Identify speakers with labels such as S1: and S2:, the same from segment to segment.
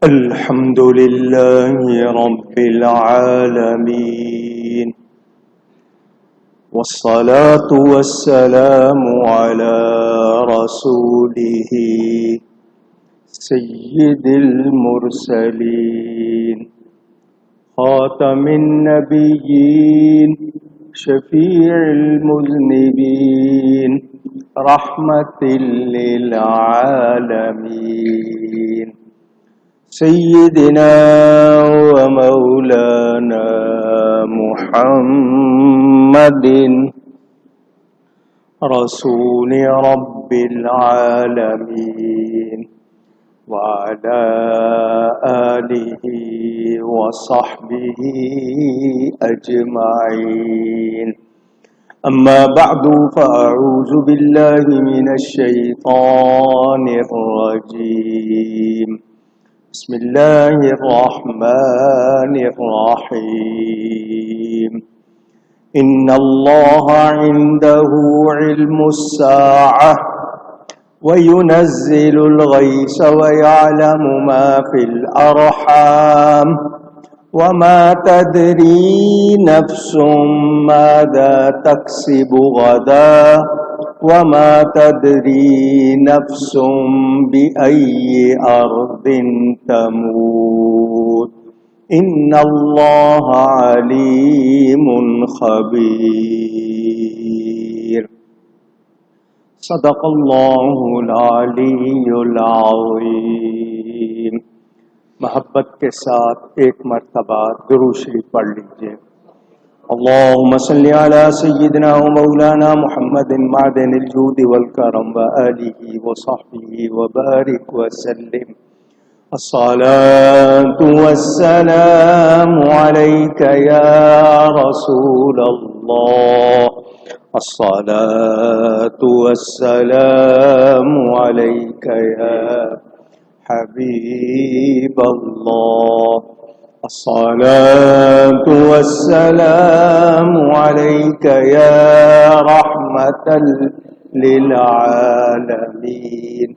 S1: الحمد لله رب العالمين، والصلاة والسلام على رسوله سيد المرسلين خاتم النبيين شفيع المذنبين رحمة للعالمين سيدنا ومولانا محمد رسول رب العالمين وعلى آله وصحبه أجمعين. أما بعد فأعوذ بالله من الشيطان الرجيم. بسم الله الرحمن الرحيم. إن الله عنده علم الساعة وينزل الغيث ويعلم ما في الأرحام وما تدري نفس ماذا تكسب غدا وما تدري نفس بأي أرض تموت إن الله عليم خبير. صدق الله العلی العظیم. محبت کے ساتھ ایک مرتبہ درود شریف پڑھ لیجیے. اللهم صل على سيدنا ومولانا محمد معدن الجود والكرم وآله وصحبه وبارك وسلم. الصلاة والسلام عليك يا رسول الله. الصلاة والسلام عليك يا حبيب الله. الصلاة والسلام عليك يا رحمة للعالمين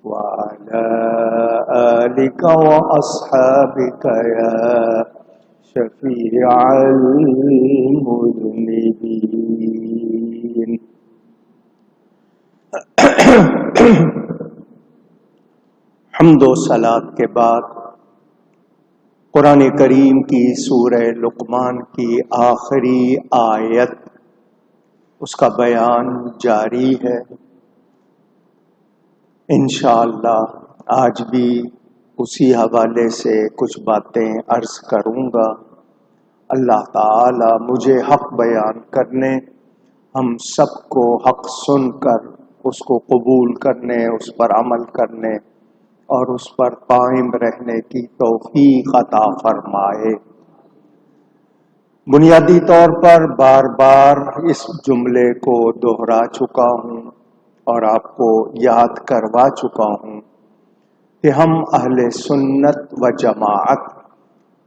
S1: وعلى آلك وأصحابك يا شفيع المذنبين. حمد و صلاۃ کے بعد قرآن کریم کی سورہ لقمان کی آخری آیت، اس کا بیان جاری ہے. انشاءاللہ آج بھی اسی حوالے سے کچھ باتیں عرض کروں گا. اللہ تعالی مجھے حق بیان کرنے، ہم سب کو حق سن کر اس کو قبول کرنے، اس پر عمل کرنے اور اس پر قائم رہنے کی توفیق عطا فرمائے. بنیادی طور پر بار بار اس جملے کو دہرا چکا ہوں اور آپ کو یاد کروا چکا ہوں کہ ہم اہل سنت و جماعت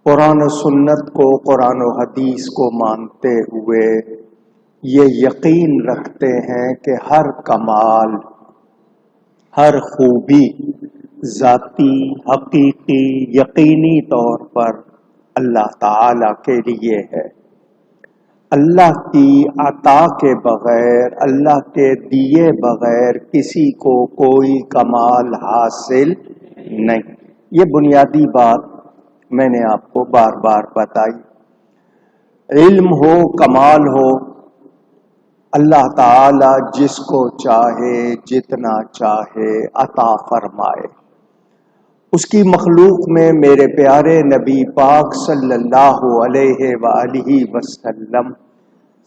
S1: قرآن و سنت کو، قرآن و حدیث کو مانتے ہوئے یہ یقین رکھتے ہیں کہ ہر کمال، ہر خوبی ذاتی، حقیقی، یقینی طور پر اللہ تعالی کے لیے ہے. اللہ کی عطا کے بغیر، اللہ کے دیے بغیر کسی کو کوئی کمال حاصل نہیں. یہ بنیادی بات میں نے آپ کو بار بار بتائی. علم ہو، کمال ہو، اللہ تعالی جس کو چاہے جتنا چاہے عطا فرمائے. اس کی مخلوق میں میرے پیارے نبی پاک صلی اللہ علیہ وآلہ وسلم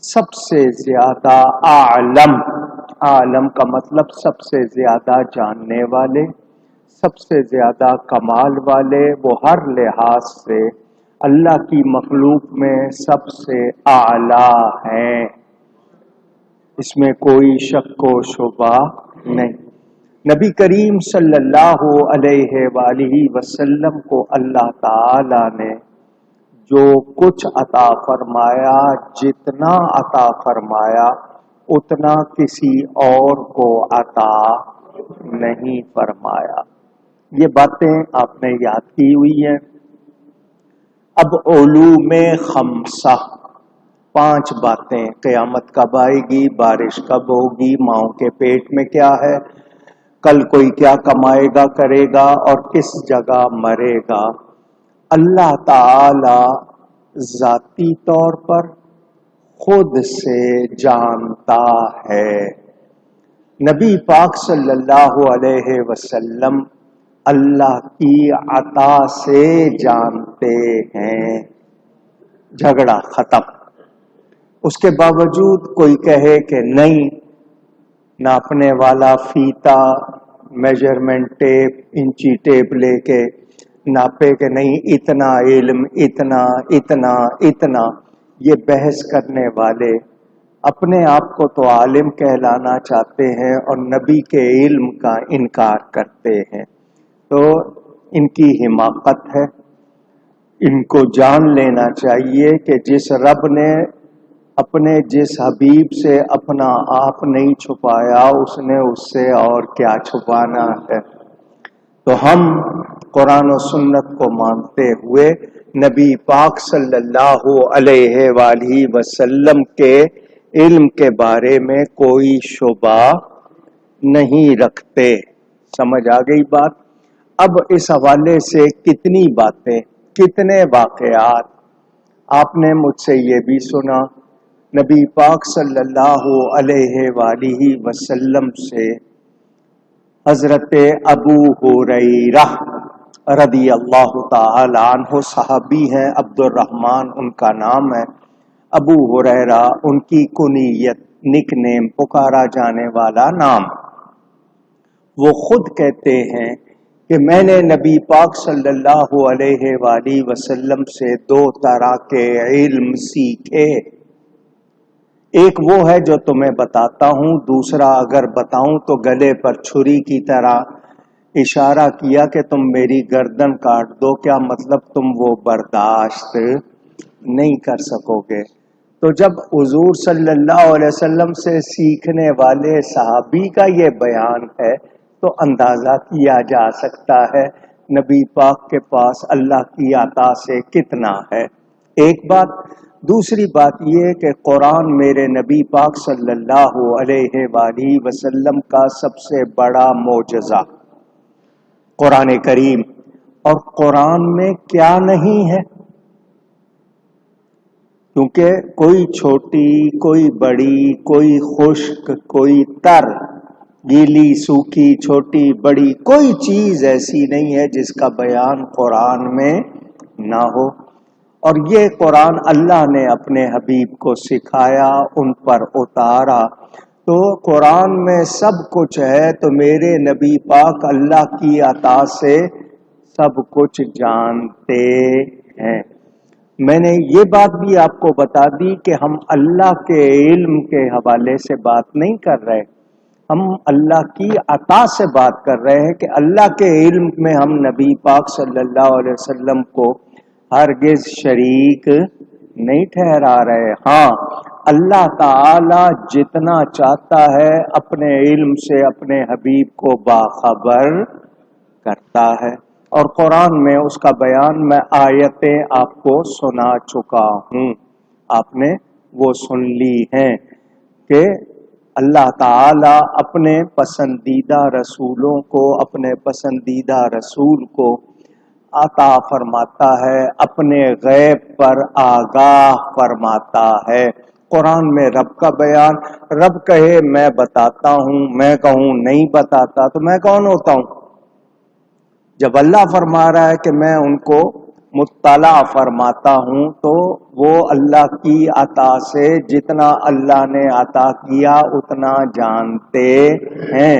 S1: سب سے زیادہ عالم کا مطلب سب سے زیادہ جاننے والے، سب سے زیادہ کمال والے، وہ ہر لحاظ سے اللہ کی مخلوق میں سب سے اعلیٰ ہیں. اس میں کوئی شک و شبہ نہیں. نبی کریم صلی اللہ علیہ وآلہ وسلم کو اللہ تعالی نے جو کچھ عطا فرمایا، جتنا عطا فرمایا اتنا کسی اور کو عطا نہیں فرمایا. یہ باتیں آپ نے یاد کی ہوئی ہیں۔ اب علوم خمسہ، 5 باتیں، قیامت کب آئے گی، بارش کب ہوگی، ماؤں کے پیٹ میں کیا ہے، کل کوئی کیا کمائے گا کرے گا اور کس جگہ مرے گا، اللہ تعالی ذاتی طور پر خود سے جانتا ہے۔ نبی پاک صلی اللہ علیہ وسلم اللہ کی عطا سے جانتے ہیں، جھگڑا ختم۔ اس کے باوجود کوئی کہے کہ نہیں، ناپنے والا فیتا، میجرمنٹ ٹیپ، انچی ٹیپ لے کے ناپے کہ نہیں اتنا علم، اتنا اتنا اتنا، یہ بحث کرنے والے اپنے آپ کو تو عالم کہلانا چاہتے ہیں اور نبی کے علم کا انکار کرتے ہیں، تو ان کی حماقت ہے۔ ان کو جان لینا چاہیے کہ جس رب نے اپنے جس حبیب سے اپنا آپ نہیں چھپایا، اس نے اس سے اور کیا چھپانا ہے۔ تو ہم قرآن و سنت کو مانتے ہوئے نبی پاک صلی اللہ علیہ وآلہ وسلم کے علم کے بارے میں کوئی شبہ نہیں رکھتے۔ سمجھ آ گئی بات؟ اب اس حوالے سے کتنی باتیں، کتنے واقعات آپ نے مجھ سے یہ بھی سنا، نبی پاک صلی اللہ علیہ وآلہ وسلم سے حضرت ابو ہریرہ رضی اللہ تعالی عنہ صحابی ہیں، عبد الرحمن ان کا نام ہے، ابو ہریرہ ان کی کنیت، نک نیم، پکارا جانے والا نام۔ وہ خود کہتے ہیں کہ میں نے نبی پاک صلی اللہ علیہ وآلہ وسلم سے 2 طرح کے علم سیکھے، ایک وہ ہے جو تمہیں بتاتا ہوں، دوسرا اگر بتاؤں تو گلے پر چھری کی طرح اشارہ کیا کہ تم میری گردن کاٹ دو، کیا مطلب تم وہ برداشت نہیں کر سکو گے۔ تو جب حضور صلی اللہ علیہ وسلم سے سیکھنے والے صحابی کا یہ بیان ہے تو اندازہ کیا جا سکتا ہے نبی پاک کے پاس اللہ کی عطا سے کتنا ہے۔ ایک بات۔ دوسری بات یہ کہ قرآن میرے نبی پاک صلی اللہ علیہ وآلہ وسلم کا سب سے بڑا معجزہ، قرآن کریم، اور قرآن میں کیا نہیں ہے، کیونکہ کوئی چھوٹی، کوئی بڑی، کوئی خشک، کوئی تر، گیلی، سوکھی، چھوٹی، بڑی، کوئی چیز ایسی نہیں ہے جس کا بیان قرآن میں نہ ہو، اور یہ قرآن اللہ نے اپنے حبیب کو سکھایا، ان پر اتارا، تو قرآن میں سب کچھ ہے، تو میرے نبی پاک اللہ کی عطا سے سب کچھ جانتے ہیں۔ میں نے یہ بات بھی آپ کو بتا دی کہ ہم اللہ کے علم کے حوالے سے بات نہیں کر رہے، ہم اللہ کی عطا سے بات کر رہے ہیں کہ اللہ کے علم میں ہم نبی پاک صلی اللہ علیہ وسلم کو ہرگز شریک نہیں ٹھہرا رہے۔ ہاں، اللہ تعالی جتنا چاہتا ہے اپنے علم سے اپنے حبیب کو باخبر کرتا ہے، اور قرآن میں اس کا بیان میں آیتیں آپ کو سنا چکا ہوں، آپ نے وہ سن لی ہیں کہ اللہ تعالی اپنے پسندیدہ رسولوں کو، اپنے پسندیدہ رسول کو عطا فرماتا ہے، اپنے غیب پر آگاہ فرماتا ہے۔ قرآن میں رب کا بیان، رب کہے میں بتاتا ہوں، میں کہوں نہیں بتاتا، تو میں کون ہوتا ہوں؟ جب اللہ فرما رہا ہے کہ میں ان کو مطلع فرماتا ہوں، تو وہ اللہ کی عطا سے جتنا اللہ نے عطا کیا اتنا جانتے ہیں۔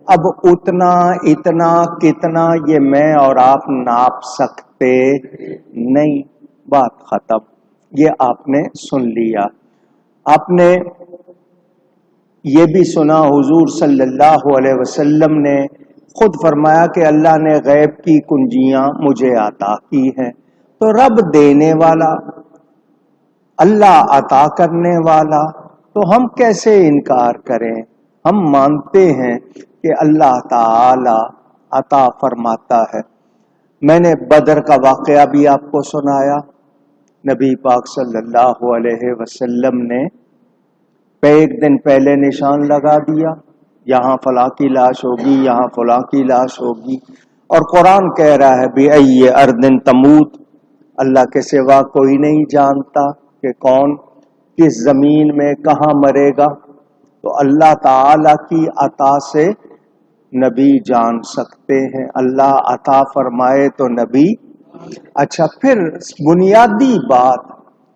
S1: اب اتنا، اتنا، کتنا، یہ میں اور آپ ناپ سکتے نہیں، بات ختم۔ یہ آپ نے سن لیا۔ آپ نے یہ بھی سنا حضور صلی اللہ علیہ وسلم نے خود فرمایا کہ اللہ نے غیب کی کنجیاں مجھے عطا کی ہیں، تو رب دینے والا، اللہ عطا کرنے والا، تو ہم کیسے انکار کریں؟ ہم مانتے ہیں کہ اللہ تعالی عطا فرماتا ہے۔ میں نے بدر کا واقعہ بھی آپ کو سنایا۔ نبی پاک صلی اللہ علیہ وسلم نے ایک دن پہلے نشان لگا دیا، یہاں فلاں کی لاش ہوگی، یہاں فلاں کی لاش ہوگی، اور قرآن کہہ رہا ہے بِأَيِّ أَرْضٍ تَمُوتُ، اللہ کے سوا کوئی نہیں جانتا کہ کون کس زمین میں کہاں مرے گا۔ تو اللہ تعالی کی عطا سے نبی جان سکتے ہیں، اللہ عطا فرمائے تو نبی۔ اچھا، پھر بنیادی بات،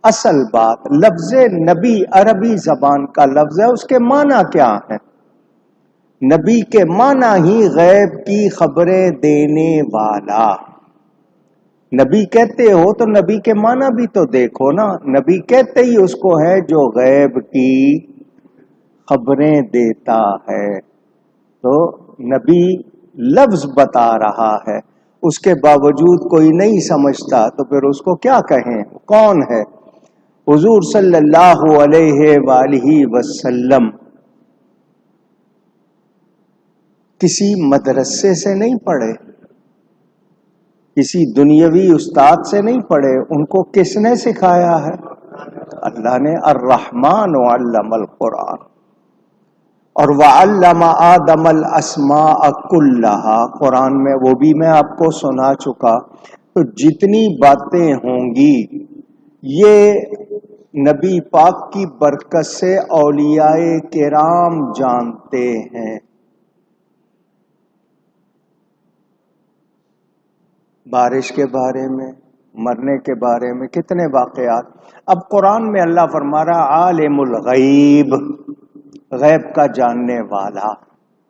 S1: اصل بات، لفظ نبی عربی زبان کا لفظ ہے، اس کے معنی کیا ہے؟ نبی کے معنی ہی غیب کی خبریں دینے والا۔ نبی کہتے ہو تو نبی کے معنی بھی تو دیکھو نا، نبی کہتے ہی اس کو ہے جو غیب کی خبریں دیتا ہے۔ تو نبی لفظ بتا رہا ہے، اس کے باوجود کوئی نہیں سمجھتا تو پھر اس کو کیا کہیں؟ کون ہے؟ حضور صلی اللہ علیہ وآلہ وسلم کسی مدرسے سے نہیں پڑھے، کسی دنیاوی استاد سے نہیں پڑھے، ان کو کس نے سکھایا ہے؟ اللہ نے۔ الرحمن علم القرآن، اور وَعَلَّمَ آدَمَ الْأَسْمَاءَ كُلَّهَا، قرآن میں وہ بھی میں آپ کو سنا چکا۔ تو جتنی باتیں ہوں گی یہ نبی پاک کی برکت سے اولیاء کرام جانتے ہیں۔ بارش کے بارے میں، مرنے کے بارے میں کتنے واقعات۔ اب قرآن میں اللہ فرما رہا عالم الغیب، غیب کا جاننے والا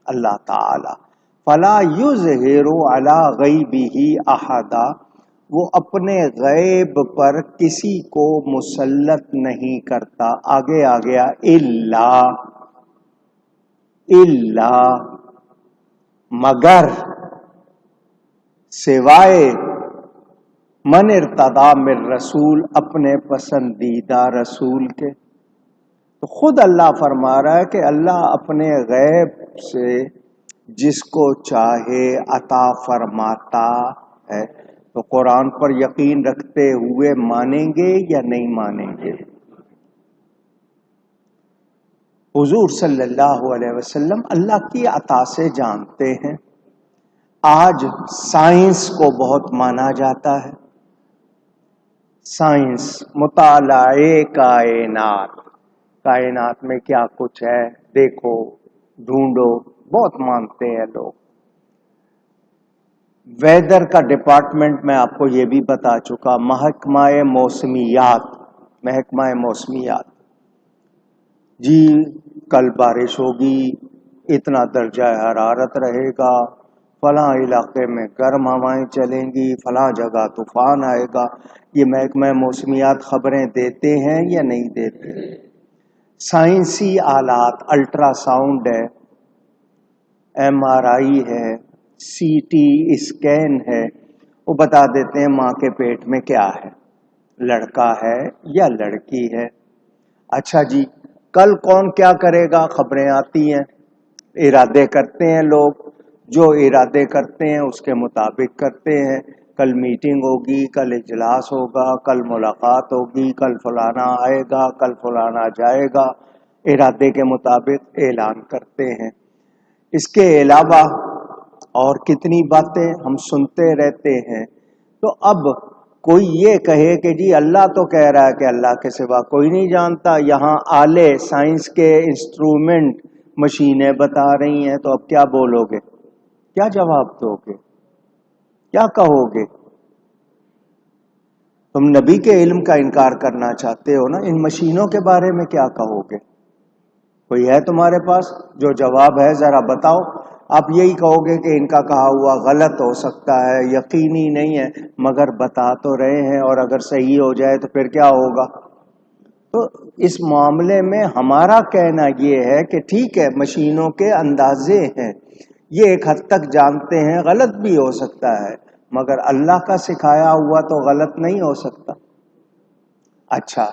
S1: اللہ تعالی، فلا یظہر علی غیبہ احدا، وہ اپنے غیب پر کسی کو مسلط نہیں کرتا۔ آگے آ گیا الا مگر، سوائے، من ارتضی من رسول، اپنے پسندیدہ رسول کے۔ تو خود اللہ فرما رہا ہے کہ اللہ اپنے غیب سے جس کو چاہے عطا فرماتا ہے۔ تو قرآن پر یقین رکھتے ہوئے مانیں گے یا نہیں مانیں گے؟ حضور صلی اللہ علیہ وسلم اللہ کی عطا سے جانتے ہیں۔ آج سائنس کو بہت مانا جاتا ہے، سائنس، مطالعہ کائنات، کائنات میں کیا کچھ ہے دیکھو، ڈھونڈو، بہت مانتے ہیں لوگ۔ ویدر کا ڈپارٹمنٹ میں آپ کو یہ بھی بتا چکا، محکمہ موسمیات، جی کل بارش ہوگی، اتنا درجہ حرارت رہے گا، فلاں علاقے میں گرم ہوائیں چلیں گی، فلاں جگہ طوفان آئے گا۔ یہ محکمہ موسمیات خبریں دیتے ہیں یا نہیں دیتے؟ سائنسی آلات، الٹرا ساؤنڈ ہے، ایم آر آئی ہے، سی ٹی اسکین ہے، وہ بتا دیتے ہیں ماں کے پیٹ میں کیا ہے، لڑکا ہے یا لڑکی ہے۔ اچھا جی، کل کون کیا کرے گا خبریں آتی ہیں، ارادے کرتے ہیں لوگ، جو ارادے کرتے ہیں اس کے مطابق کرتے ہیں۔ کل میٹنگ ہوگی، کل اجلاس ہوگا، کل ملاقات ہوگی، کل فلانا آئے گا، کل فلانا جائے گا، ارادے کے مطابق اعلان کرتے ہیں۔ اس کے علاوہ اور کتنی باتیں ہم سنتے رہتے ہیں۔ تو اب کوئی یہ کہے کہ جی اللہ تو کہہ رہا ہے کہ اللہ کے سوا کوئی نہیں جانتا، یہاں آلے سائنس کے انسٹرومنٹ مشینیں بتا رہی ہیں، تو اب کیا بولو گے؟ کیا جواب دو گے؟ کیا کہو گے؟ تم نبی کے علم کا انکار کرنا چاہتے ہو نا، ان مشینوں کے بارے میں کیا کہو گے؟ کوئی ہے تمہارے پاس جو جواب ہے؟ ذرا بتاؤ۔ آپ یہی کہو گے کہ ان کا کہا ہوا غلط ہو سکتا ہے، یقینی نہیں ہے، مگر بتا تو رہے ہیں، اور اگر صحیح ہو جائے تو پھر کیا ہوگا؟ تو اس معاملے میں ہمارا کہنا یہ ہے کہ ٹھیک ہے، مشینوں کے اندازے ہیں، یہ ایک حد تک جانتے ہیں، غلط بھی ہو سکتا ہے، مگر اللہ کا سکھایا ہوا تو غلط نہیں ہو سکتا۔ اچھا،